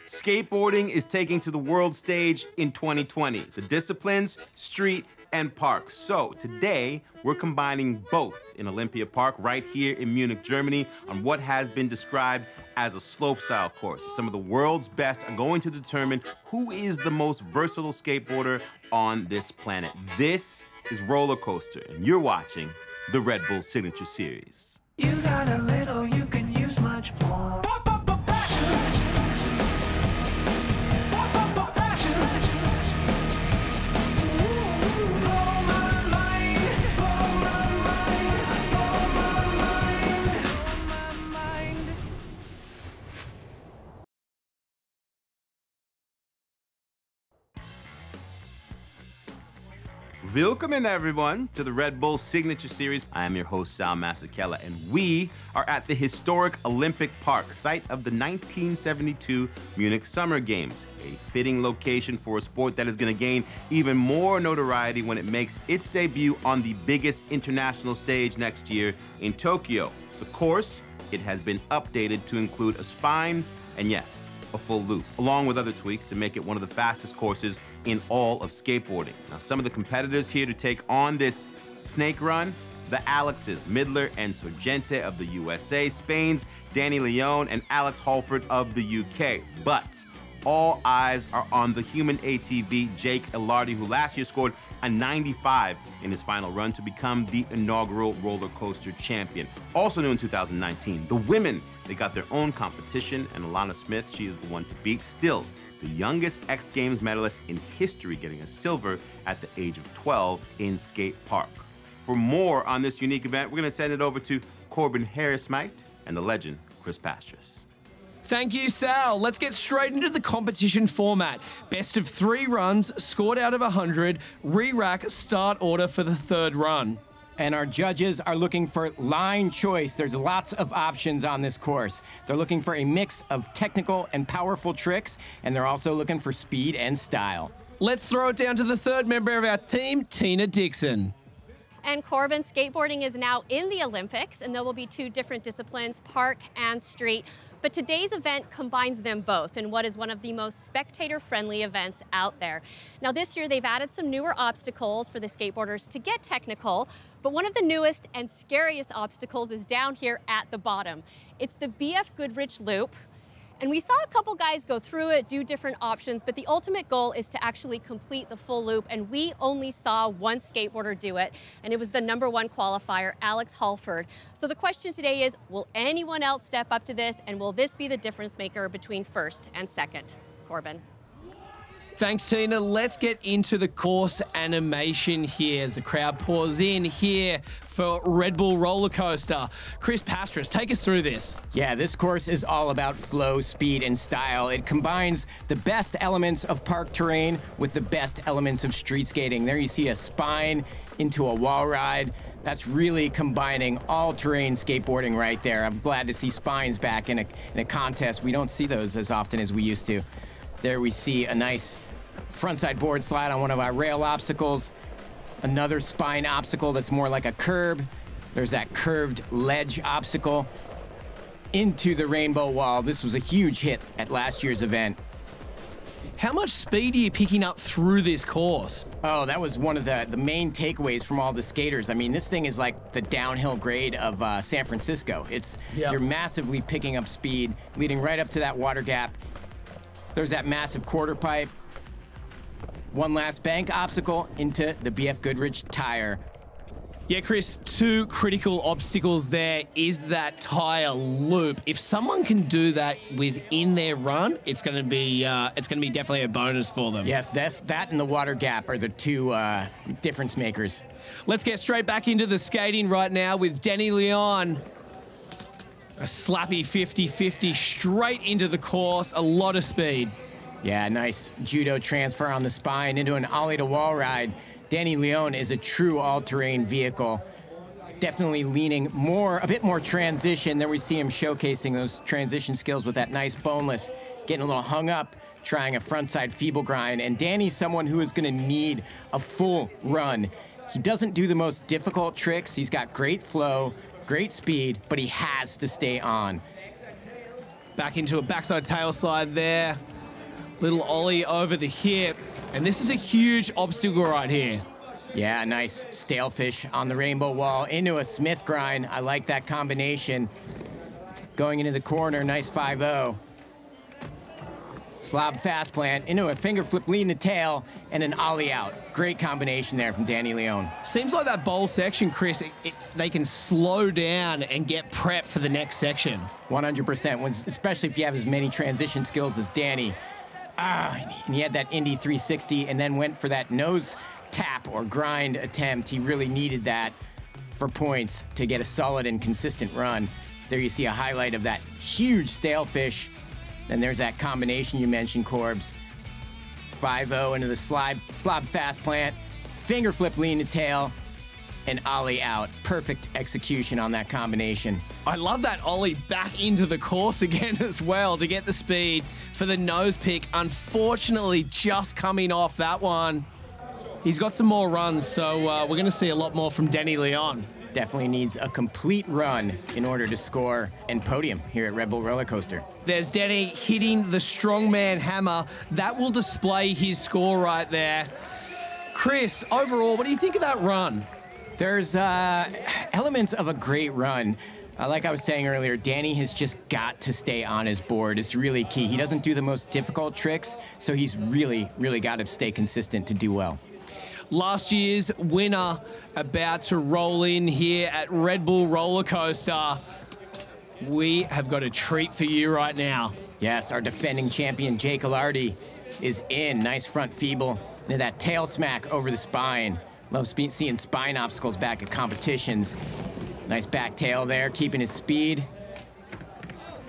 Skateboarding is taking to the world stage in 2020. The disciplines, street, and park. So today, we're combining both in Olympia Park right here in Munich, Germany, on what has been described as a slopestyle course. Some of the world's best are going to determine who is the most versatile skateboarder on this planet. This is Roller Coaster, and you're watching the Red Bull Signature Series. You got a little, you can use much more. Welcome everyone to the Red Bull Signature Series. I am your host, Sal Masekela, and we are at the historic Olympic Park, site of the 1972 Munich Summer Games, a fitting location for a sport that is going to gain even more notoriety when it makes its debut on the biggest international stage next year in Tokyo. The course, it has been updated to include a spine and yes, a full loop, along with other tweaks to make it one of the fastest courses in all of skateboarding. Now, some of the competitors here to take on this snake run, the Alexes, Middlin and Agente of the USA, Spain's Danny Leon, and Alex Horford of the UK. But all eyes are on the human ATV, Jake Ilardi, who last year scored a 95 in his final run to become the inaugural roller coaster champion. Also new in 2019, the women, they got their own competition, and Alana Smith, she is the one to beat. Still, the youngest X Games medalist in history, getting a silver at the age of 12 in skate park. For more on this unique event, we're gonna send it over to Corbin Harrismite and the legend, Chris Pastras. Thank you, Sal. Let's get straight into the competition format. Best of 3 runs, scored out of 100, re-rack start order for the third run. And our judges are looking for line choice. There's lots of options on this course. They're looking for a mix of technical and powerful tricks, and they're also looking for speed and style. Let's throw it down to the third member of our team, Tina Dixon. And Corbin, skateboarding is now in the Olympics, and there will be 2 different disciplines, park and street. But today's event combines them both in what is one of the most spectator-friendly events out there. Now this year they've added some newer obstacles for the skateboarders to get technical, but one of the newest and scariest obstacles is down here at the bottom. It's the Bfgoodrich Loop. And we saw a couple guys go through it, do different options, but the ultimate goal is to actually complete the full loop, and we only saw one skateboarder do it, and it was the #1 qualifier, Alex Horford. So the question today is, will anyone else step up to this, and will this be the difference maker between first and second? Corbin. Thanks, Tina. Let's get into the course animation here as the crowd pours in here for Red Bull Roller Coaster. Chris Pastras, take us through this. Yeah, this course is all about flow, speed, and style. It combines the best elements of park terrain with the best elements of street skating. There you see a spine into a wall ride. That's really combining all-terrain skateboarding right there. I'm glad to see spines back in a contest. We don't see those as often as we used to. There we see a nice frontside board slide on one of our rail obstacles. Another spine obstacle that's more like a curb. There's that curved ledge obstacle into the rainbow wall. This was a huge hit at last year's event. How much speed are you picking up through this course? Oh, that was one of the main takeaways from all the skaters. I mean, this thing is like the downhill grade of San Francisco. You're massively picking up speed, leading right up to that water gap. There's that massive quarter pipe. One last bank obstacle into the Bfgoodrich tire. Yeah, Chris, 2 critical obstacles there is that tire loop. If someone can do that within their run, it's going to be definitely a bonus for them. Yes, that and the water gap are the 2 difference makers. Let's get straight back into the skating right now with Danny Leon. A slappy 50-50 straight into the course, a lot of speed. Yeah, nice judo transfer on the spine into an ollie to wall ride. Danny Leon is a true all-terrain vehicle. Definitely leaning a bit more transition. There we see him showcasing those transition skills with that nice boneless, getting a little hung up, trying a frontside feeble grind. And Danny's someone who is gonna need a full run. He doesn't do the most difficult tricks. He's got great flow, great speed, but he has to stay on. Back into a backside tail slide there. Little ollie over the hip. And this is a huge obstacle right here. Yeah, nice stalefish on the rainbow wall into a Smith grind. I like that combination. Going into the corner, nice 5-0. Slob fast plant into a finger flip lean to tail and an ollie out. Great combination there from Danny Leone. Seems like that bowl section, Chris, they can slow down and get prep for the next section. 100%, especially if you have as many transition skills as Danny. And he had that Indy 360 and then went for that nose tap or grind attempt. He really needed that for points to get a solid and consistent run. There you see a highlight of that huge stalefish. Then there's that combination you mentioned, Corbs. 5-0 into the slob fast plant, finger flip lean to tail, and ollie out. Perfect execution on that combination. I love that ollie back into the course again as well to get the speed for the nose pick. Unfortunately, just coming off that one. He's got some more runs, so we're going to see a lot more from Danny Leone. Definitely needs a complete run in order to score and podium here at Red Bull Roller Coaster. There's Danny hitting the strongman hammer. That will display his score right there. Chris, overall, what do you think of that run? There's elements of a great run. Like I was saying earlier, Danny has just got to stay on his board. It's really key. He doesn't do the most difficult tricks, so he's really, really got to stay consistent to do well. Last year's winner about to roll in here at Red Bull Roller Coaster. We have got a treat for you right now. Yes, our defending champion, Jake Ilardi, is in. Nice front feeble into that tail smack over the spine. Love seeing spine obstacles back at competitions. Nice back tail there, keeping his speed.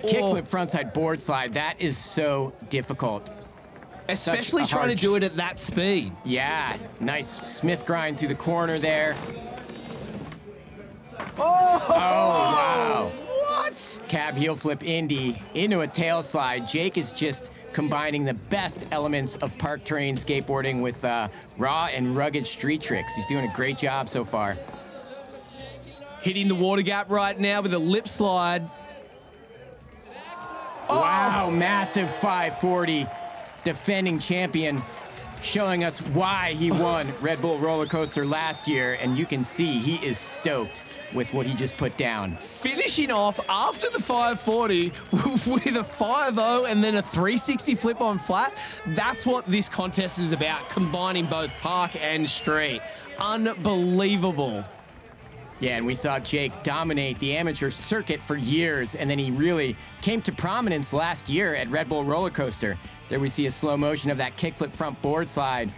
Kickflip frontside board slide. That is so difficult. Especially trying to do it at that speed. Yeah, nice Smith grind through the corner there. Oh, wow. What? Cab heel flip Indy into a tail slide. Jake is just combining the best elements of park terrain skateboarding with raw and rugged street tricks. He's doing a great job so far. Hitting the water gap right now with a lip slide. Wow, massive 540. Defending champion, showing us why he won Red Bull Roller Coaster last year, and you can see he is stoked with what he just put down. Finishing off after the 540 with a 5-0 and then a 360 flip on flat. That's what this contest is about, combining both park and street. Unbelievable. Yeah, and we saw Jake dominate the amateur circuit for years, and then he really came to prominence last year at Red Bull Roller Coaster. There we see a slow motion of that kickflip front board slide.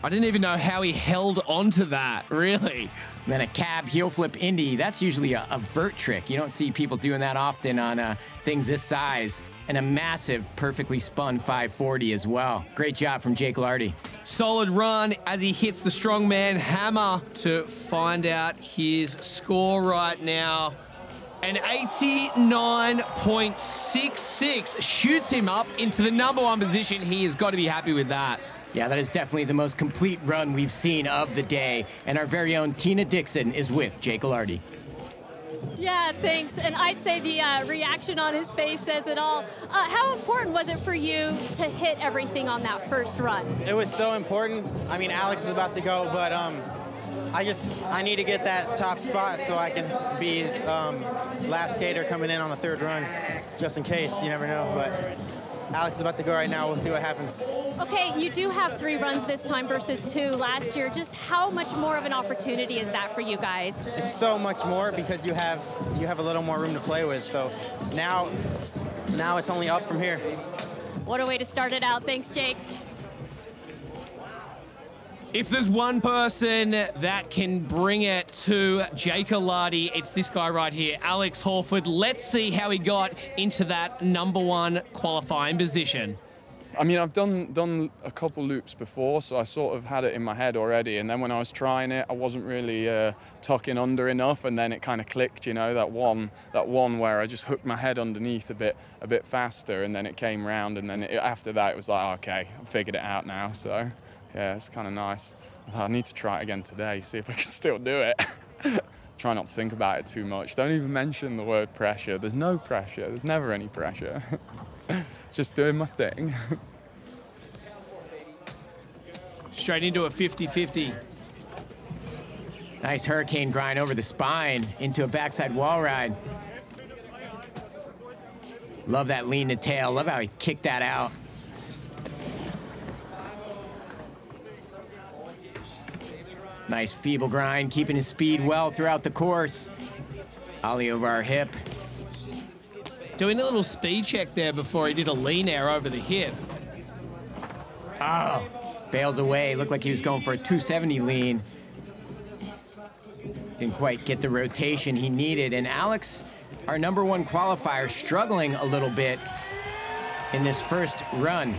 I didn't even know how he held onto that, really. And then a cab heel flip Indy. That's usually a vert trick. You don't see people doing that often on things this size. And a massive, perfectly spun 540 as well. Great job from Jake Ilardi. Solid run as he hits the strongman hammer to find out his score right now. An 89.66 shoots him up into the #1 position. He has got to be happy with that. Yeah, that is definitely the most complete run we've seen of the day. And our very own Tina Dixon is with Jake Ilardi. Yeah, thanks. And I'd say the reaction on his face says it all. How important was it for you to hit everything on that first run? It was so important. I mean, Alex is about to go, but I need to get that top spot so I can be last skater coming in on the third run, just in case. You never know. But Alex is about to go right now. We'll see what happens. Okay, you do have 3 runs this time versus 2 last year. Just how much more of an opportunity is that for you guys? It's so much more because you have a little more room to play with. So now it's only up from here. What a way to start it out. Thanks, Jake. If there's one person that can bring it to Jake Ilardi, it's this guy right here, Alex Horford. Let's see how he got into that #1 qualifying position. I mean, I've done a couple loops before, so I sort of had it in my head already. And then when I was trying it, I wasn't really tucking under enough, and then it kind of clicked. You know, that one where I just hooked my head underneath a bit faster, and then it came round. And then after that, it was like, okay, I figured it out now. So yeah, it's kind of nice. I need to try it again today, see if I can still do it. Try not to think about it too much. Don't even mention the word pressure. There's no pressure. There's never any pressure. Just doing my thing. straight into a 50-50. Nice hurricane grind over the spine into a backside wall ride. Love that lean to tail. Love how he kicked that out. Nice feeble grind, keeping his speed well throughout the course. Ollie over our hip. Doing a little speed check there before he did a lean air over the hip. Oh, bails away. Looked like he was going for a 270 lean. Didn't quite get the rotation he needed. And Alex, our #1 qualifier, struggling a little bit in this first run.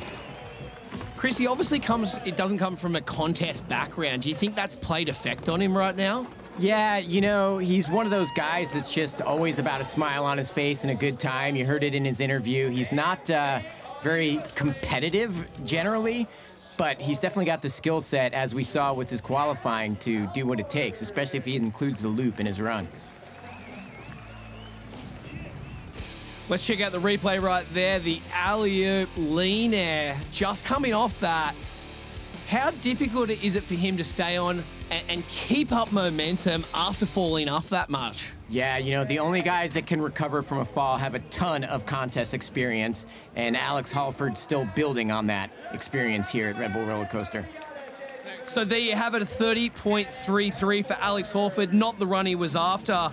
Chris, he obviously it doesn't come from a contest background. Do you think that's played effect on him right now? Yeah, you know, he's one of those guys that's just always about a smile on his face and a good time. You heard it in his interview. He's not very competitive generally, but he's definitely got the skill set, as we saw with his qualifying, to do what it takes, especially if he includes the loop in his run. Let's check out the replay right there. The alley-oop lean air just coming off that. How difficult is it for him to stay on and keep up momentum after falling off that much? Yeah, you know, the only guys that can recover from a fall have a ton of contest experience, and Alex Horford's still building on that experience here at Red Bull Roller Coaster. So there you have it, a 30.33 for Alex Horford, not the run he was after.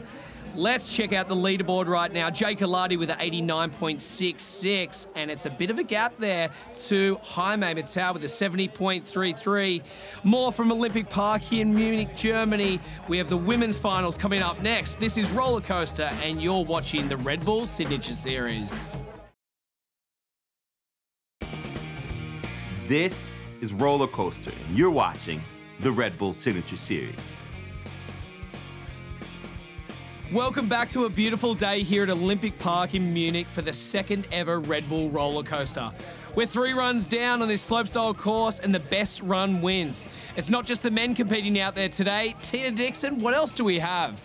Let's check out the leaderboard right now. Jake Ilardi with an 89.66, and it's a bit of a gap there to Jaime Mitzau with a 70.33. More from Olympic Park here in Munich, Germany. We have the women's finals coming up next. This is Roller Coaster, and you're watching the Red Bull Signature Series. This is Roller Coaster, and you're watching the Red Bull Signature Series. Welcome back to a beautiful day here at Olympic Park in Munich for the second ever Red Bull roller coaster. We're 3 runs down on this slopestyle course, and the best run wins. It's not just the men competing out there today. Tina Dixon, what else do we have?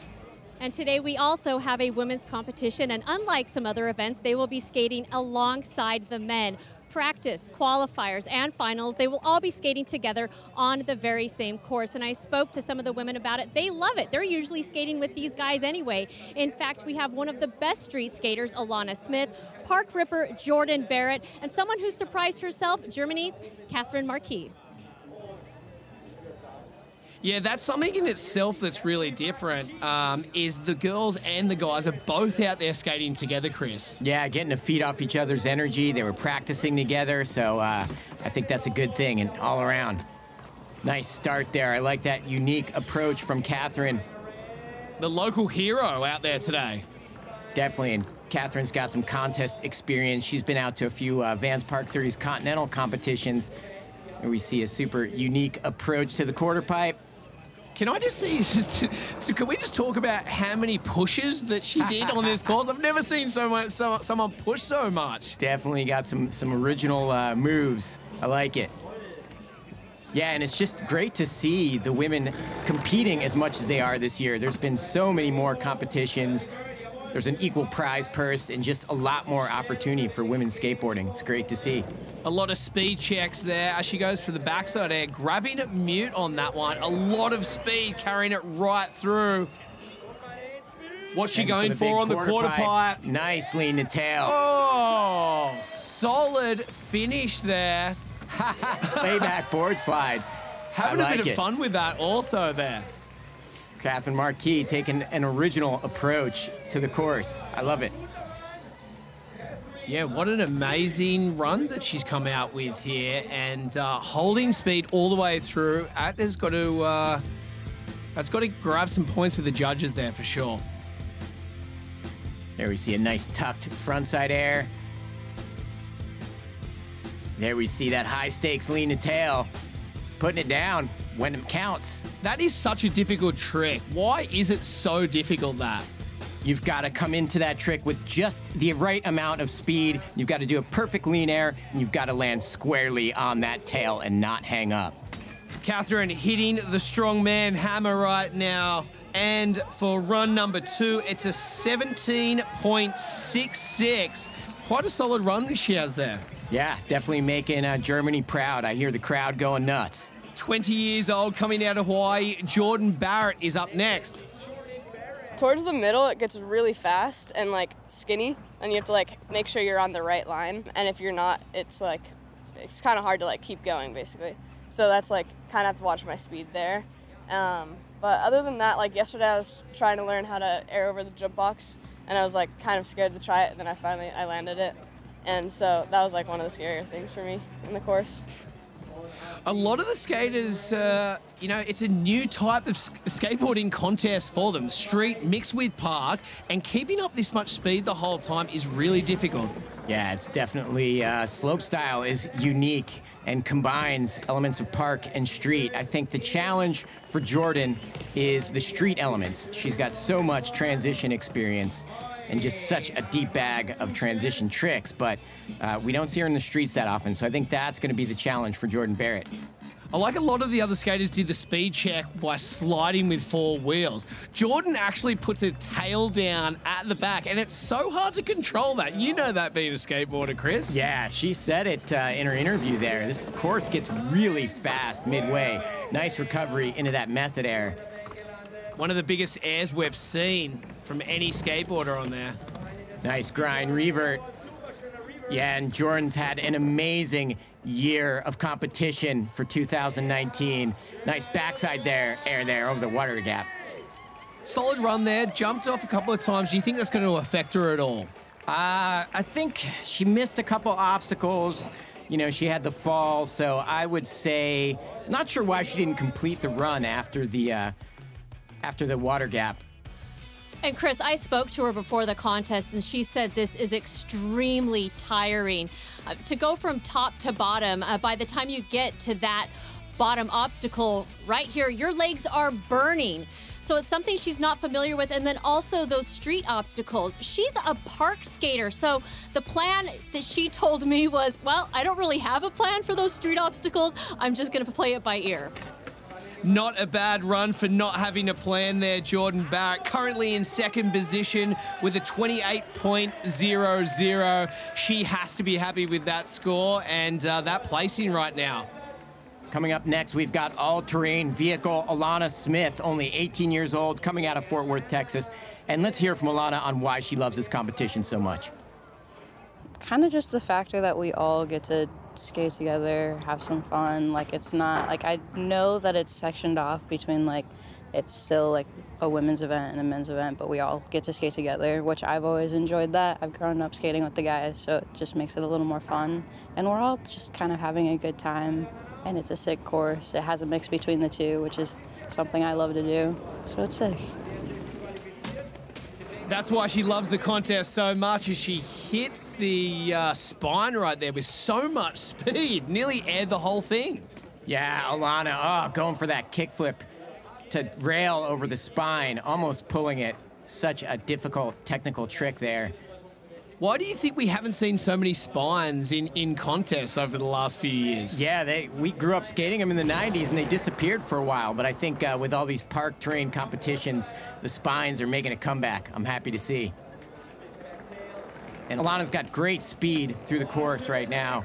And today we also have a women's competition, and unlike some other events, they will be skating alongside the men. Practice, qualifiers, and finals, they will all be skating together on the very same course. And I spoke to some of the women about it. They love it. They're usually skating with these guys anyway. In fact, we have one of the best street skaters, Alana Smith, park ripper Jordyn Barratt, and someone who surprised herself, Germany's Catherine Marquis. Yeah, that's something in itself that's really different, is the girls and the guys are both out there skating together, Chris. Yeah, getting to feed off each other's energy. They were practicing together, so I think that's a good thing and all around. Nice start there. I like that unique approach from Catherine. The local hero out there today. Definitely, and Catherine's got some contest experience. She's been out to a few Vans Park Series Continental competitions, and we see a super unique approach to the quarter pipe. Can I just see, so can we just talk about how many pushes that she did on this course? I've never seen someone push so much. Definitely got some original moves. I like it. Yeah, and it's just great to see the women competing as much as they are this year. There's been so many more competitions. There's an equal prize purse and just a lot more opportunity for women's skateboarding. It's great to see. A lot of speed checks there as she goes for the backside air, grabbing it mute on that one. A lot of speed, carrying it right through. What's she going for on the quarter pipe? Nice lean to tail. Oh, solid finish there. Layback board slide. Having a bit of fun with that also there. Catherine Marquis taking an original approach to the course. I love it. Yeah, what an amazing run that she's come out with here, and holding speed all the way through. That's got to grab some points with the judges there for sure. There we see a nice tucked frontside air. There we see that high stakes lean to tail, putting it down when it counts. That is such a difficult trick. Why is it so difficult that? You've got to come into that trick with just the right amount of speed. You've got to do a perfect lean air, and you've got to land squarely on that tail and not hang up. Catherine hitting the strongman hammer right now. And for run number 2, it's a 17.66. Quite a solid run she has there. Yeah, definitely making Germany proud. I hear the crowd going nuts. 20 years old, coming out of Hawaii. Jordyn Barratt is up next. Towards the middle, it gets really fast and like skinny, and you have to like make sure you're on the right line. And if you're not, it's kind of hard to like keep going basically. So that's like kind of have to watch my speed there. But other than that, like yesterday I was trying to learn how to air over the jump box, and I was like kind of scared to try it, and then I landed it. And so that was like one of the scarier things for me in the course. A lot of the skaters, you know, it's a new type of skateboarding contest for them. Street mixed with park, and keeping up this much speed the whole time is really difficult. Yeah, it's definitely, slopestyle is unique and combines elements of park and street. I think the challenge for Jordyn is the street elements. She's got so much transition experience and just such a deep bag of transition tricks, but we don't see her in the streets that often, so I think that's gonna be the challenge for Jordyn Barratt. I like a lot of the other skaters did the speed check by sliding with 4 wheels. Jordyn actually puts her tail down at the back, and it's so hard to control that. You know that being a skateboarder, Chris. Yeah, she said it in her interview there. This course gets really fast midway. Nice recovery into that method air. One of the biggest airs we've seen from any skateboarder on there. Nice grind revert. Yeah, and Jordyn's had an amazing year of competition for 2019. Nice backside air there over the water gap. Solid run there, jumped off a couple of times. Do you think that's going to affect her at all? I think she missed a couple obstacles. You know, she had the fall, so I would say, not sure why she didn't complete the run after the water gap. And Chris, I spoke to her before the contest, and she said this is extremely tiring. To go from top to bottom, by the time you get to that bottom obstacle right here, your legs are burning. So it's something she's not familiar with. And then also those street obstacles. She's a park skater. So the plan that she told me was, well, I don't really have a plan for those street obstacles. I'm just going to play it by ear. Not a bad run for not having a plan there, Jordyn Barratt. Currently in second position with a 28.00. She has to be happy with that score and that placing right now. Coming up next, we've got all-terrain vehicle Alana Smith, only 18 years old, coming out of Fort Worth, Texas. And let's hear from Alana on why she loves this competition so much. Kind of just the factor that we all get to skate together, have some fun. Like, it's not, like, I know that it's sectioned off between, like, it's still, like, a women's event and a men's event, but we all get to skate together, which I've always enjoyed that. I've grown up skating with the guys, so it just makes it a little more fun. And we're all just kind of having a good time, and it's a sick course. It has a mix between the two, which is something I love to do, so it's sick. That's why she loves the contest so much, as she hits the spine right there with so much speed, nearly aired the whole thing. Yeah, Alana, going for that kickflip to rail over the spine, almost pulling it. Such a difficult technical trick there. Why do you think we haven't seen so many spines in contests over the last few years? Yeah, we grew up skating them in the 90s and they disappeared for a while, but I think with all these park terrain competitions, the spines are making a comeback. I'm happy to see. And Alana's got great speed through the course right now.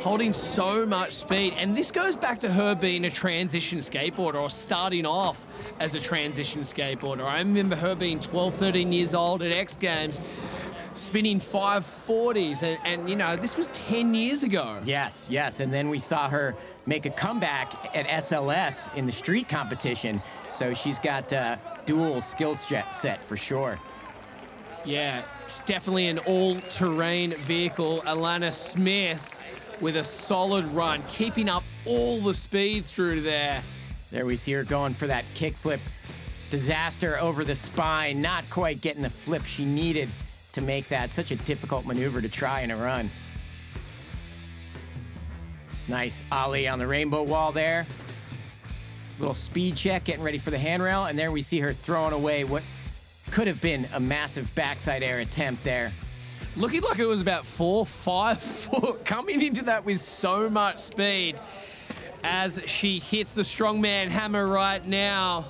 Holding so much speed, and this goes back to her being a transition skateboarder, or starting off as a transition skateboarder. I remember her being 12, 13 years old at X Games, spinning 540s, and you know, this was 10 years ago. Yes, and then we saw her make a comeback at SLS in the street competition, so she's got dual skill set for sure. Yeah, it's definitely an all-terrain vehicle. Alana Smith with a solid run, keeping up all the speed through there. There we see her going for that kickflip. Disaster over the spine, not quite getting the flip she needed to make that. Such a difficult maneuver to try in a run. Nice ollie on the rainbow wall there. Little speed check, getting ready for the handrail, and there we see her throwing away what could have been a massive backside air attempt there. Looking like it was about 4, 5 foot, coming into that with so much speed as she hits the strongman hammer right now.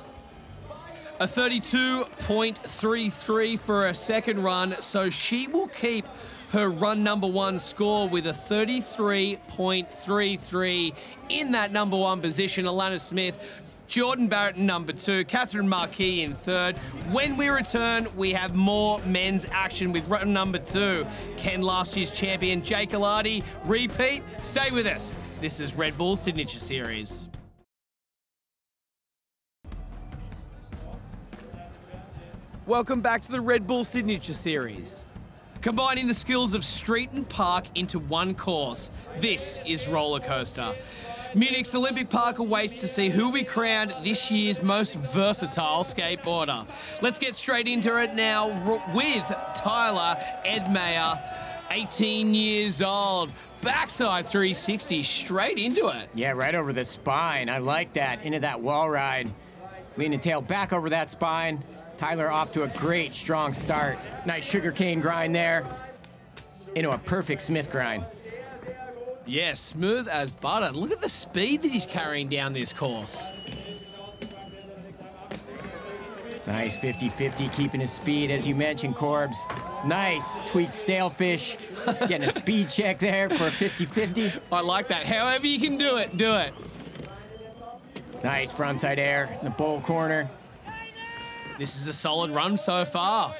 A 32.33 for a second run, so she will keep her run number 1 score with a 33.33 in that number 1 position. Alana Smith, Jordyn Barratt in number 2, Catherine Marquis in 3rd. When we return, we have more men's action with run number 2. Can last year's champion Jake Ilardi repeat? Stay with us. This is Red Bull Signature Series. Welcome back to the Red Bull Signature Series. Combining the skills of street and park into one course, this is Roller Coaster. Munich's Olympic Park awaits to see who will be crowned this year's most versatile skateboarder. Let's get straight into it now with Tyler Edmeyer, 18 years old. Backside 360, straight into it. Yeah, right over the spine. I like that. Into that wall ride. Lean and tail back over that spine. Tyler off to a great, strong start. Nice sugarcane grind there. Into a perfect Smith grind. Yeah, smooth as butter. Look at the speed that he's carrying down this course. Nice 50-50, keeping his speed, as you mentioned, Corbs. Nice tweaked stalefish. Getting a speed check there for a 50-50. I like that. However you can do it, do it. Nice frontside air in the bowl corner. This is a solid run so far.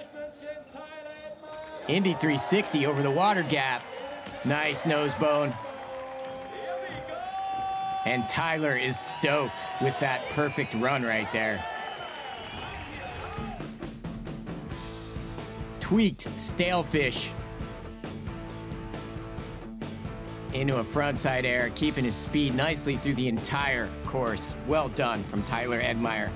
Indy 360 over the water gap. Nice nose bone. And Tyler is stoked with that perfect run right there. Tweaked stalefish. Into a frontside air, keeping his speed nicely through the entire course. Well done from Tyler Edmeyer.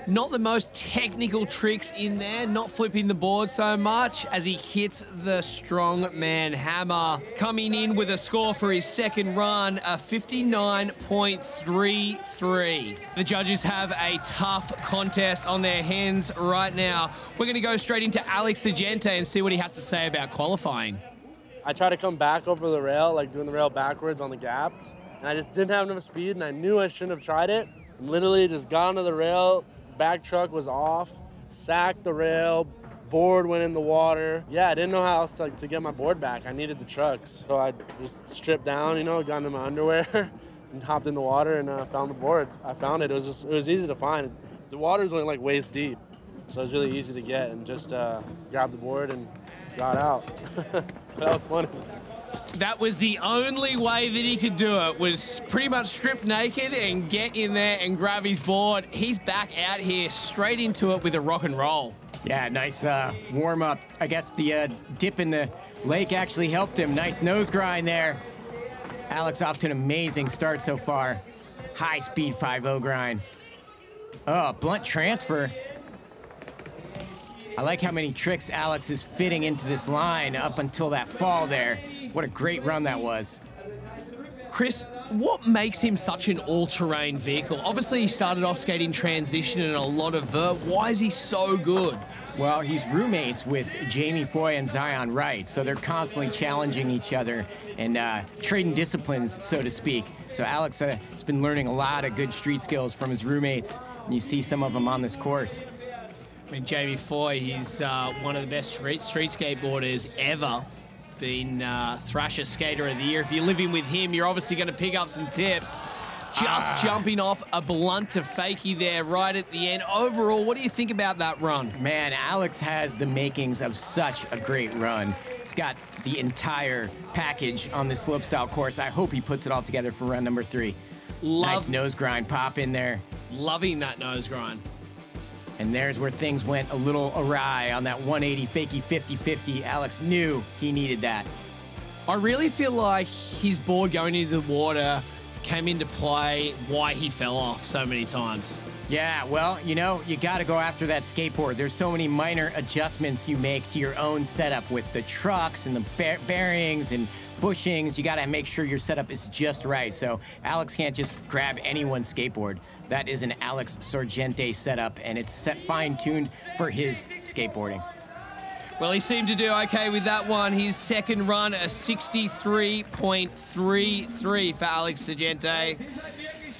Not the most technical tricks in there, not flipping the board so much as he hits the strong man hammer. Coming in with a score for his second run, a 59.33. The judges have a tough contest on their hands right now. We're going to go straight into Alex Agente and see what he has to say about qualifying. I tried to come back over the rail, like doing the rail backwards on the gap, and I just didn't have enough speed, and I knew I shouldn't have tried it. I literally just got onto the rail, back truck was off, sacked the rail, board went in the water. Yeah, I didn't know how else to get my board back. I needed the trucks. So I just stripped down, you know, got into my underwear and hopped in the water and found the board. I found it. It was easy to find. The water's only like waist deep, so it was really easy to get, and just grabbed the board and got out. That was funny. That was the only way that he could do it, was pretty much strip naked and get in there and grab his board. He's back out here straight into it with a rock and roll. Yeah, nice warm up. I guess the dip in the lake actually helped him. Nice nose grind there. Alex off to an amazing start so far. High speed 5-0 grind. Oh, blunt transfer. I like how many tricks Alex is fitting into this line up until that fall there. What a great run that was. Chris, what makes him such an all-terrain vehicle? Obviously, he started off skating transition and a lot of vert. Why is he so good? Well, he's roommates with Jamie Foy and Zion Wright, so they're constantly challenging each other and trading disciplines, so to speak. So Alex has been learning a lot of good street skills from his roommates, and you see some of them on this course. I mean, Jamie Foy, he's one of the best street skateboarders ever. Been Thrasher Skater of the Year. If you're living with him, you're obviously going to pick up some tips. Just jumping off a blunt to fakie there right at the end. Overall, what do you think about that run? Man, Alex has the makings of such a great run. He's got the entire package on this slopestyle course. I hope he puts it all together for run number 3. Nice nose grind pop in there. Loving that nose grind. And there's where things went a little awry on that 180 fakie 50-50. Alex knew he needed that. I really feel like his board going into the water came into play why he fell off so many times. Yeah, well, you know, you got to go after that skateboard. There's so many minor adjustments you make to your own setup with the trucks and the bearings and bushings. You got to make sure your setup is just right. So Alex can't just grab anyone's skateboard. That is an Alex Agente setup, and it's fine-tuned for his skateboarding. Well, he seemed to do okay with that one. His second run, a 63.33 for Alex Agente.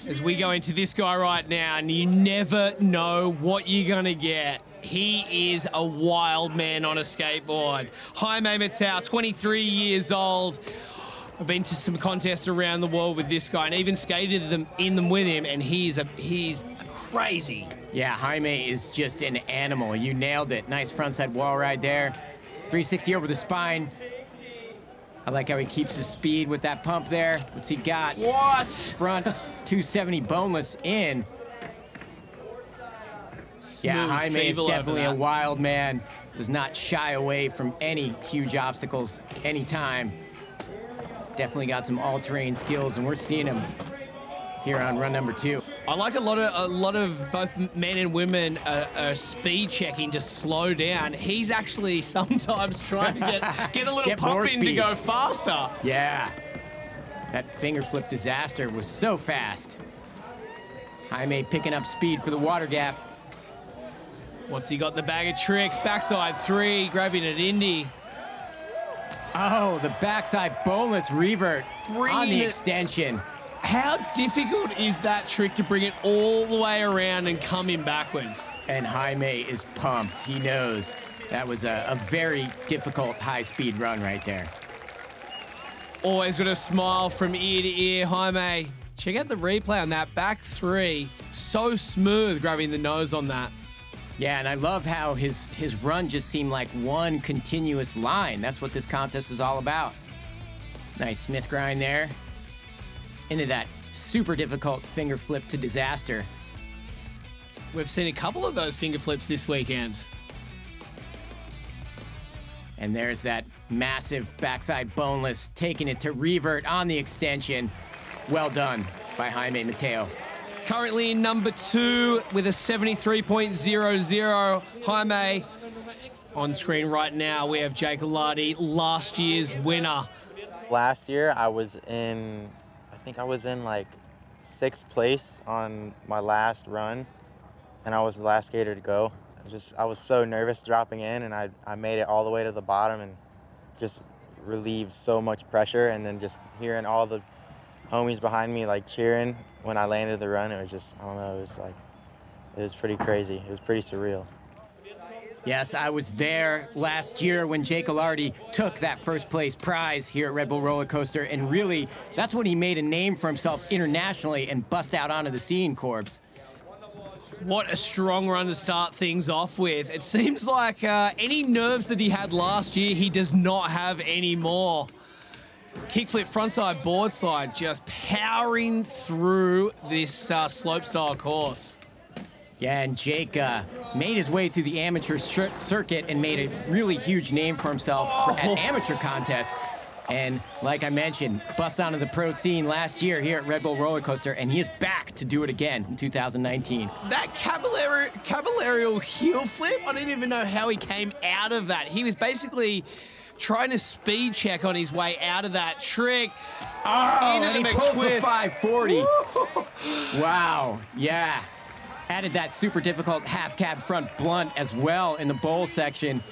As we go into this guy right now, and you never know what you're going to get. He is a wild man on a skateboard. Jaime Mateo, 23 years old. I've been to some contests around the world with this guy and even skated in them with him, and he's crazy. Yeah, Jaime is just an animal. You nailed it. Nice frontside wall ride there. 360 over the spine. I like how he keeps his speed with that pump there. What's he got? What? Front 270 boneless in. Yeah, Jaime is definitely a wild man. Does not shy away from any huge obstacles anytime. Definitely got some all-terrain skills, and we're seeing him here on run number 2. I like a lot of both men and women are speed checking to slow down. He's actually sometimes trying to get a little pump in to go faster. Yeah, that finger flip disaster was so fast. Jaime picking up speed for the water gap. What's he got in the bag of tricks? Backside 3, grabbing it Indy. Oh, the backside boneless revert on the extension. How difficult is that trick to bring it all the way around and come in backwards? And Jaime is pumped. He knows that was a very difficult high-speed run right there. Always got a smile from ear to ear, Jaime. Check out the replay on that back 3. So smooth grabbing the nose on that. Yeah, and I love how his run just seemed like one continuous line. That's what this contest is all about. Nice Smith grind there. Into that super difficult finger flip to disaster. We've seen a couple of those finger flips this weekend. And there's that massive backside boneless, taking it to revert on the extension. Well done by Jaime Mateo. Currently in number 2 with a 73.00. Jaime. On screen right now, we have Jake Ilardi, last year's winner. Last year, I think I was in like 6th place on my last run, and I was the last skater to go. I was so nervous dropping in, and I made it all the way to the bottom and just relieved so much pressure, and then just hearing all the homies behind me like cheering when I landed the run, it was just, I don't know, it was pretty crazy. It was pretty surreal. Yes, I was there last year when Jake Ilardi took that first place prize here at Red Bull Roller Coaster, and really, that's when he made a name for himself internationally and bust out onto the scene, Corbs. What a strong run to start things off with. It seems like any nerves that he had last year, he does not have anymore. Kickflip frontside board slide, just powering through this slope-style course. Yeah, and Jake made his way through the amateur circuit and made a really huge name for himself at amateur contests. And like I mentioned, bust onto the pro scene last year here at Red Bull Roller Coaster, and he is back to do it again in 2019. That caballerial heel flip, I didn't even know how he came out of that. He was basically trying to speed check on his way out of that trick. Oh, and he pulls the 540. Wow, yeah. Added that super difficult half cab front blunt as well in the bowl section.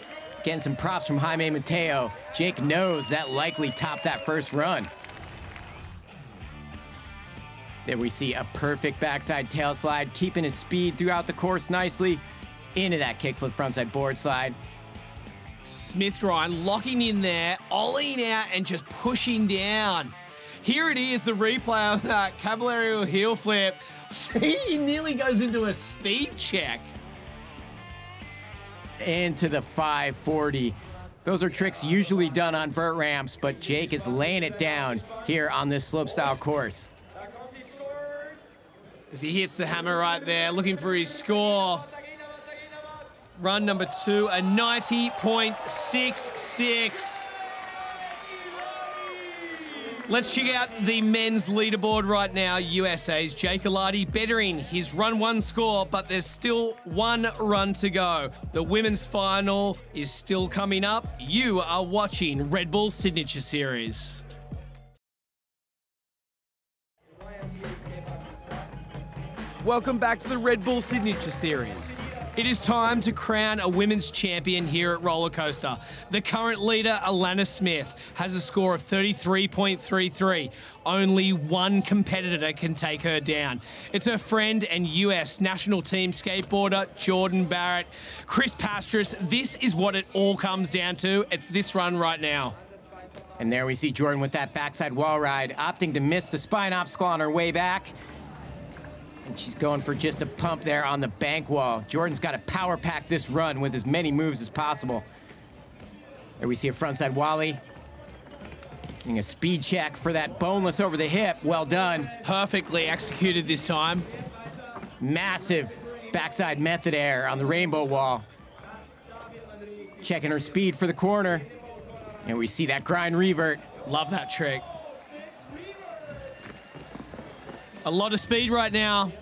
Getting some props from Jaime Mateo. Jake knows that likely topped that first run. There we see a perfect backside tail slide, keeping his speed throughout the course nicely. Into that kickflip frontside board slide. Smith grind, locking in there, ollieing out and just pushing down. Here it is, the replay of that caballerial heel flip. See, he nearly goes into a speed check. Into the 540. Those are tricks usually done on vert ramps, but Jake is laying it down here on this slopestyle course. As he hits the hammer right there, looking for his score. Run number 2, a 90.66. Let's check out the men's leaderboard right now. USA's Jake Ilardi bettering his run 1 score, but there's still 1 run to go. The women's final is still coming up. You are watching Red Bull Signature Series. Welcome back to the Red Bull Signature Series. It is time to crown a women's champion here at Roller Coaster. The current leader, Alana Smith, has a score of 33.33. Only one competitor can take her down. It's her friend and US national team skateboarder, Jordyn Barratt. Chris Pastris, this is what it all comes down to. It's this run right now. And there we see Jordyn with that backside wall ride, opting to miss the spine obstacle on her way back. And she's going for just a pump there on the bank wall. Jordyn's got to power pack this run with as many moves as possible. There we see a frontside Wally. Getting a speed check for that boneless over the hip. Well done. Perfectly executed this time. Massive backside method air on the rainbow wall. Checking her speed for the corner. And we see that grind revert. Love that trick. A lot of speed right now.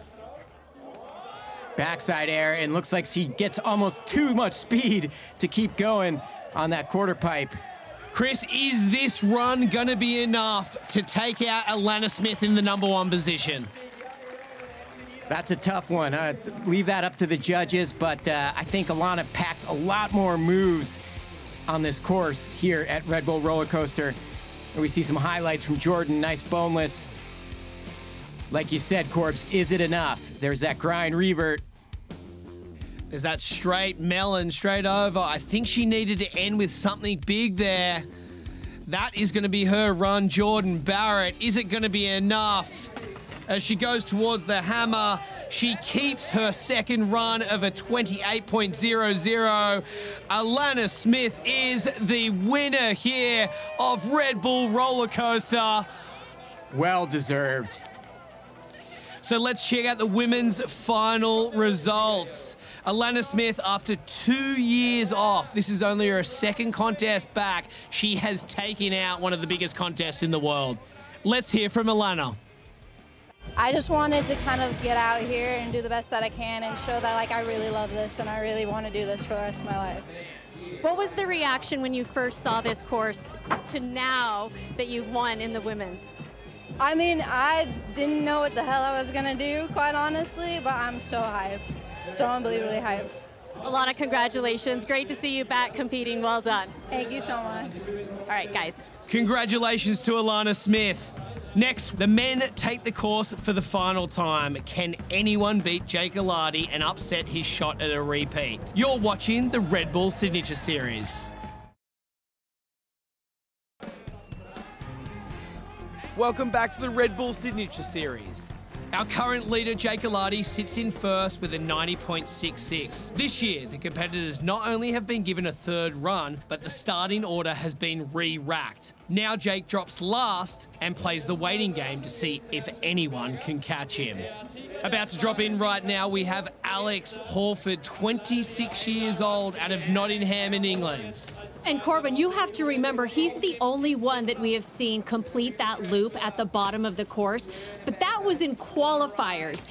Backside air, and looks like she gets almost too much speed to keep going on that quarter pipe. Chris, is this run gonna be enough to take out Alana Smith in the #1 position? That's a tough one. Leave that up to the judges, but I think Alana packed a lot more moves on this course here at Red Bull Roller Coaster. And we see some highlights from Jordyn, nice boneless. Like you said, Corbs, is it enough? There's that grind revert. There's that straight melon straight over. I think she needed to end with something big there. That is gonna be her run, Jordyn Barratt. Is it gonna be enough? As she goes towards the hammer, she keeps her second run of a 28.00. Alana Smith is the winner here of Red Bull Roller Coaster. Well deserved. So let's check out the women's final results. Alana Smith, after 2 years off, this is only her second contest back, she has taken out one of the biggest contests in the world. Let's hear from Elana. I just wanted to kind of get out here and do the best that I can and show that like I really love this and I really want to do this for the rest of my life. What was the reaction when you first saw this course to now that you've won in the women's? I mean, I didn't know what the hell I was going to do, quite honestly, but I'm so hyped. So unbelievably hyped. Alana, congratulations. Great to see you back competing. Well done. Thank you so much. All right, guys. Congratulations to Alana Smith. Next, the men take the course for the final time. Can anyone beat Jake Ilardi and upset his shot at a repeat? You're watching the Red Bull Signature Series. Welcome back to the Red Bull Signature Series. Our current leader, Jake Ilardi, sits in first with a 90.66. This year, the competitors not only have been given a third run, but the starting order has been re-racked. Now Jake drops last and plays the waiting game to see if anyone can catch him. About to drop in right now, we have Alex Horford, 26 years old, out of Nottingham in England. And Corbin, you have to remember, he's the only one that we have seen complete that loop at the bottom of the course, but that was in qualifiers.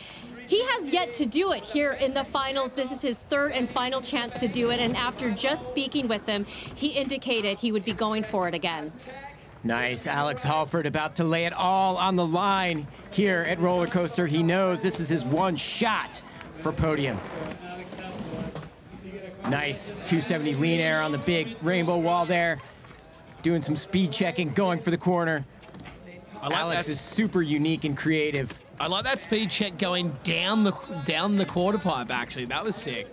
He has yet to do it here in the finals. This is his third and final chance to do it, and after just speaking with him, he indicated he would be going for it again. Nice, Alex Horford about to lay it all on the line here at Roller Coaster. He knows this is his one shot for podium. Nice 270 lean air on the big rainbow wall there. Doing some speed checking, going for the corner. Alex is super unique and creative. I like that speed check going down the quarter pipe, actually. That was sick.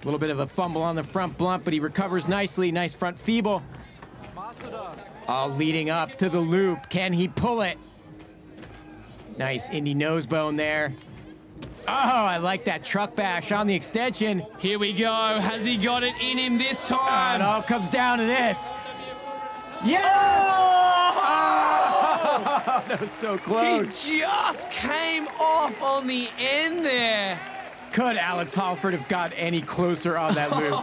A little bit of a fumble on the front blunt, but he recovers nicely. Nice front feeble. All leading up to the loop. Can he pull it? Nice Indy nose bone there. Oh, I like that truck bash on the extension. Here we go. Has he got it in him this time? It all comes down to this. Yes! Oh! That was so close. He just came off on the end there. Could Alex Horford have got any closer on that loop?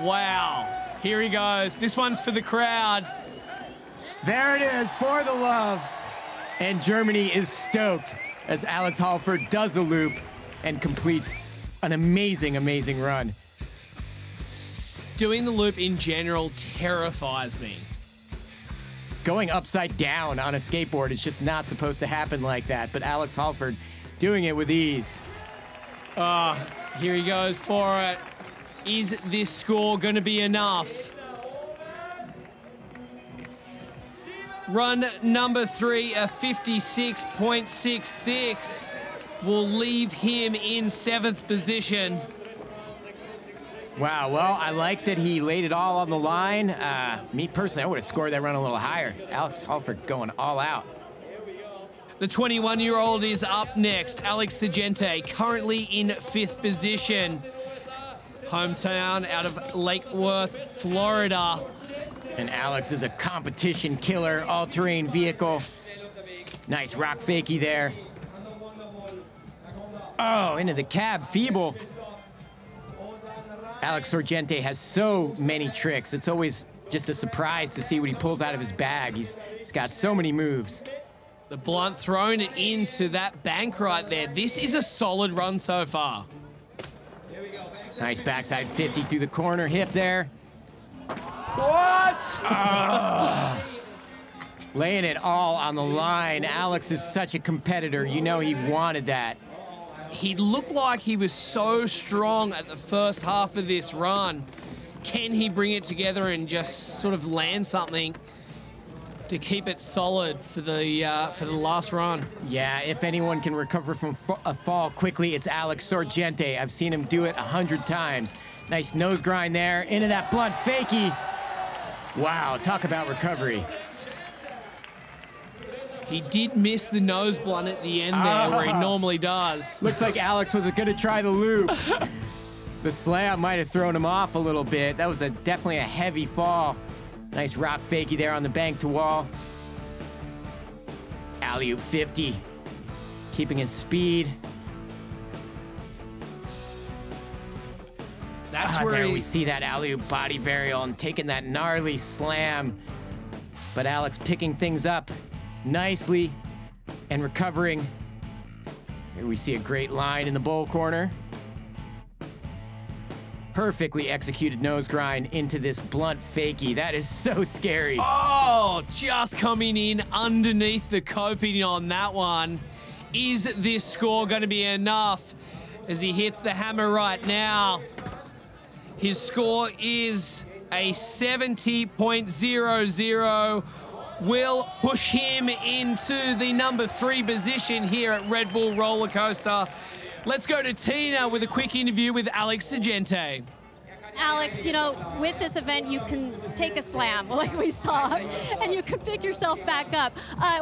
Wow. Here he goes. This one's for the crowd. There it is, for the love. And Germany is stoked as Alex Horford does the loop and completes an amazing, amazing run. Doing the loop in general terrifies me. Going upside down on a skateboard is just not supposed to happen like that, but Alex Horford doing it with ease. Here he goes for it. Is this score going to be enough? Run number 3, a 56.66, will leave him in 7th position. Wow, well, I like that he laid it all on the line. Me personally, I would have scored that run a little higher. Alex Horford going all out. The 21-year-old is up next. Alex Agente, currently in 5th position. Hometown out of Lake Worth, Florida. And Alex is a competition killer, all-terrain vehicle. Nice rock fakie there. Oh, into the cab, feeble. Alex Agente has so many tricks. It's always just a surprise to see what he pulls out of his bag. He's got so many moves. The blunt thrown into that bank right there. This is a solid run so far. Nice backside 50 through the corner hip there. What? Laying it all on the line. Alex is such a competitor. You know he wanted that. He looked like he was so strong at the first half of this run. Can he bring it together and just sort of land something to keep it solid for the last run? Yeah, if anyone can recover from a fall quickly, it's Alex Agente. I've seen him do it 100 times. Nice nose grind there, into that blunt fakie. Wow, talk about recovery. He did miss the nose blunt at the end there, where he normally does. Looks like Alex was gonna try the loop. The slam might have thrown him off a little bit. That was definitely a heavy fall. Nice rock fakie there on the bank to wall. Alley-oop 50, keeping his speed. That's where we see that alley-oop body varial and taking that gnarly slam. But Alex picking things up nicely and recovering. Here we see a great line in the bowl corner. Perfectly executed nose grind into this blunt fakie. That is so scary. Oh, just coming in underneath the coping on that one. Is this score going to be enough as he hits the hammer right now? His score is a 70.00. Will push him into the number 3 position here at Red Bull Roller Coaster. Let's go to Tina with a quick interview with Alex Agente. Alex, you know, with this event, you can take a slam like we saw, and you can pick yourself back up.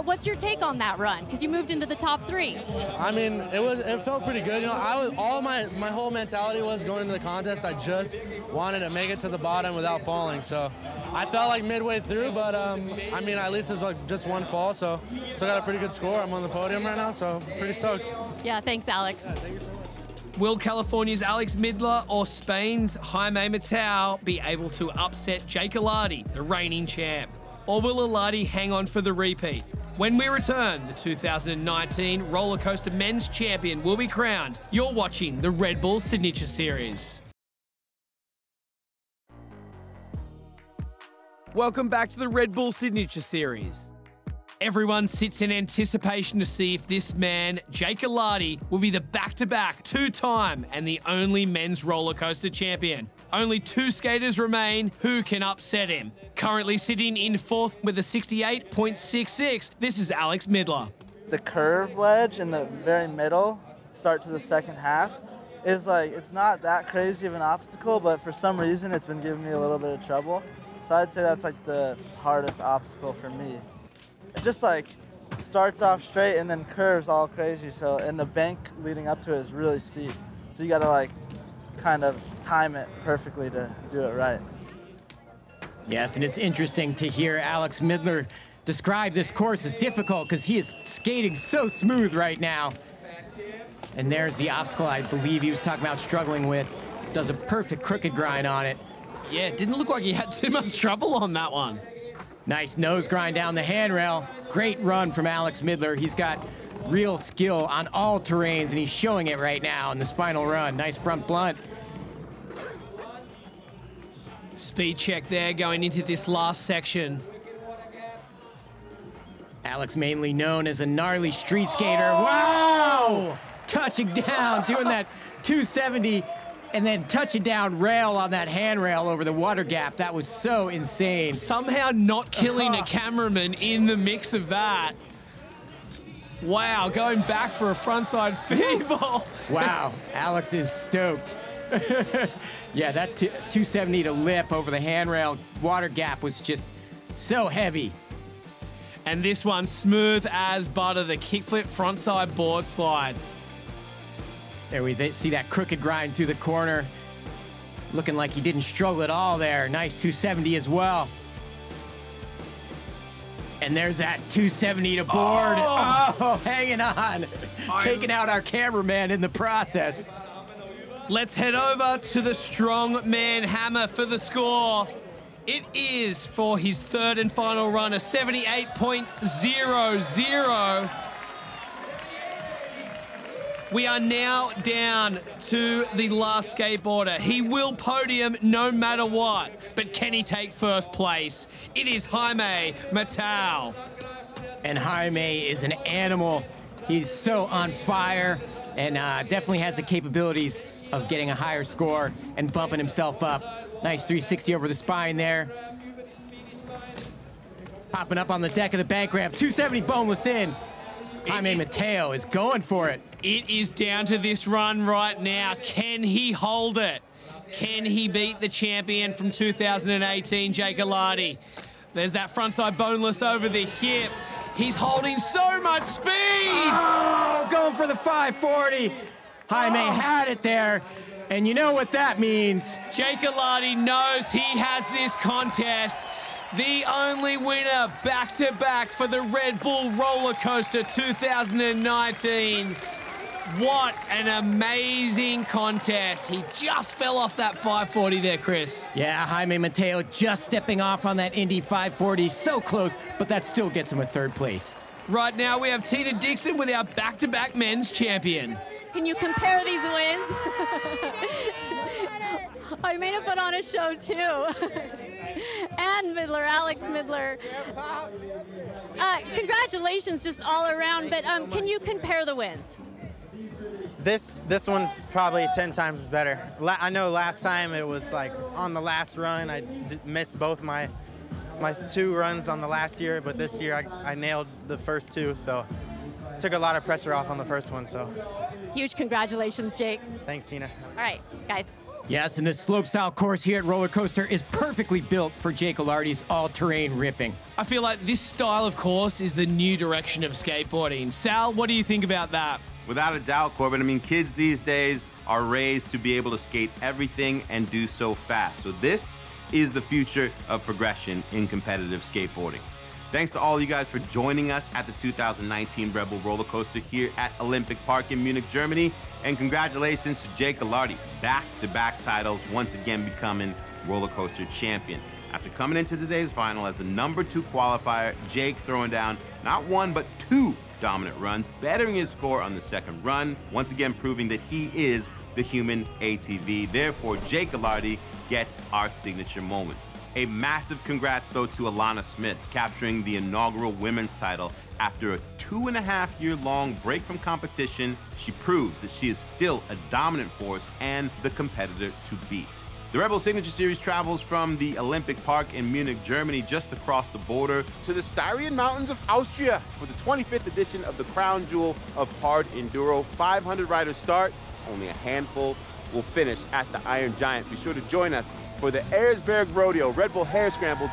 What's your take on that run? Because you moved into the top 3. I mean, it felt pretty good. You know, my whole mentality was going into the contest, I just wanted to make it to the bottom without falling. So I felt like midway through, but I mean, at least it was like just one fall, so still got a pretty good score. I'm on the podium right now, so pretty stoked. Yeah, thanks, Alex. Yeah, thank you. Will California's Alex Midler or Spain's Jaime Matau be able to upset Jake Ilardi, the reigning champ? Or will Ilardi hang on for the repeat? When we return, the 2019 Roller Coaster Men's Champion will be crowned. You're watching the Red Bull Signature Series. Welcome back to the Red Bull Signature Series. Everyone sits in anticipation to see if this man, Jake Ilardi, will be the back-to-back 2-time and the only men's roller coaster champion. Only 2 skaters remain who can upset him. Currently sitting in 4th with a 68.66, this is Alex Midler. The curve ledge in the very middle, start to the second half, is like, it's not that crazy of an obstacle, but for some reason it's been giving me a little bit of trouble. So I'd say that's like the hardest obstacle for me. It just like starts off straight and then curves all crazy. So, and the bank leading up to it is really steep. So you gotta like kind of time it perfectly to do it right. Yes, and it's interesting to hear Alex Midler describe this course as difficult because he is skating so smooth right now. And there's the obstacle I believe he was talking about struggling with. Does a perfect crooked grind on it. Yeah, it didn't look like he had too much trouble on that one. Nice nose grind down the handrail. Great run from Alex Midler. He's got real skill on all terrains, and he's showing it right now in this final run. Nice front blunt. Speed check there going into this last section. Alex mainly known as a gnarly street skater. Wow! Touching down, doing that 270, and then touching down rail on that handrail over the water gap. That was so insane. Somehow not killing a cameraman in the mix of that. Wow, going back for a frontside feeble. Wow, Alex is stoked. Yeah, that 270 to lip over the handrail water gap was just so heavy. And this one, smooth as butter, the kickflip frontside board slide. There we see that crooked grind through the corner. Looking like he didn't struggle at all there. Nice 270 as well. And there's that 270 to board. Oh, hanging on. Taking out our cameraman in the process. Let's head over to the strong man hammer for the score. It is, for his third and final run, a 78.00. We are now down to the last skateboarder. He will podium no matter what, but can he take first place? It is Jaime Matau. And Jaime is an animal. He's so on fire and definitely has the capabilities of getting a higher score and bumping himself up. Nice 360 over the spine there. Popping up on the deck of the bank ramp. 270 boneless in. Jaime Mateo is going for it. It is down to this run right now. Can he hold it? Can he beat the champion from 2018, Jake Ilardi? There's that frontside boneless over the hip. He's holding so much speed. Oh, going for the 540. Jaime had it there. And you know what that means. Jake Ilardi knows he has this contest. The only winner back-to-back for the Red Bull Roller Coaster 2019. What an amazing contest. He just fell off that 540 there, Chris. Yeah, Jaime Mateo just stepping off on that Indy 540. So close, but that still gets him a third place. Right now, we have Tina Dixon with our back-to-back men's champion. Can you compare these wins? I may have put on a show too. And Middler, Alex Middler. Congratulations just all around, but can you compare the wins? This one's probably 10 times as better. I know last time it was like on the last run, I missed both my 2 runs on the last year, but this year I nailed the first 2, so it took a lot of pressure off on the first one, so. Huge congratulations, Jake. Thanks, Tina. All right, guys. Yes, and this slope-style course here at Roller Coaster is perfectly built for Jake Ilardi's all-terrain ripping. I feel like this style of course is the new direction of skateboarding. Sal, what do you think about that? Without a doubt, Corbin. I mean, kids these days are raised to be able to skate everything and do so fast. So this is the future of progression in competitive skateboarding. Thanks to all you guys for joining us at the 2019 Red Bull Roller Coaster here at Olympic Park in Munich, Germany. And congratulations to Jake Ilardi, back-to-back titles, once again becoming roller coaster champion. After coming into today's final as the #2 qualifier, Jake throwing down not 1, but 2 dominant runs, bettering his score on the second run, once again proving that he is the human ATV. Therefore, Jake Ilardi gets our signature moment. A massive congrats, though, to Alana Smith, capturing the inaugural women's title. After a 2.5-year-long break from competition, she proves that she is still a dominant force and the competitor to beat. The Red Bull Signature Series travels from the Olympic Park in Munich, Germany, just across the border, to the Styrian Mountains of Austria for the 25th edition of the crown jewel of hard enduro. 500 riders start, only a handful will finish at the Iron Giant. Be sure to join us for the Erzberg Rodeo Red Bull Hare Scramble.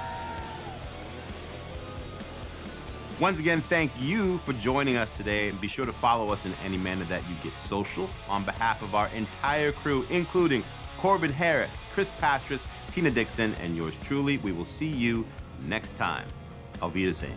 Once again, thank you for joining us today, and be sure to follow us in any manner that you get social. On behalf of our entire crew, including Corbin Harris, Chris Pastras, Tina Dixon, and yours truly, we will see you next time. Auf Wiedersehen.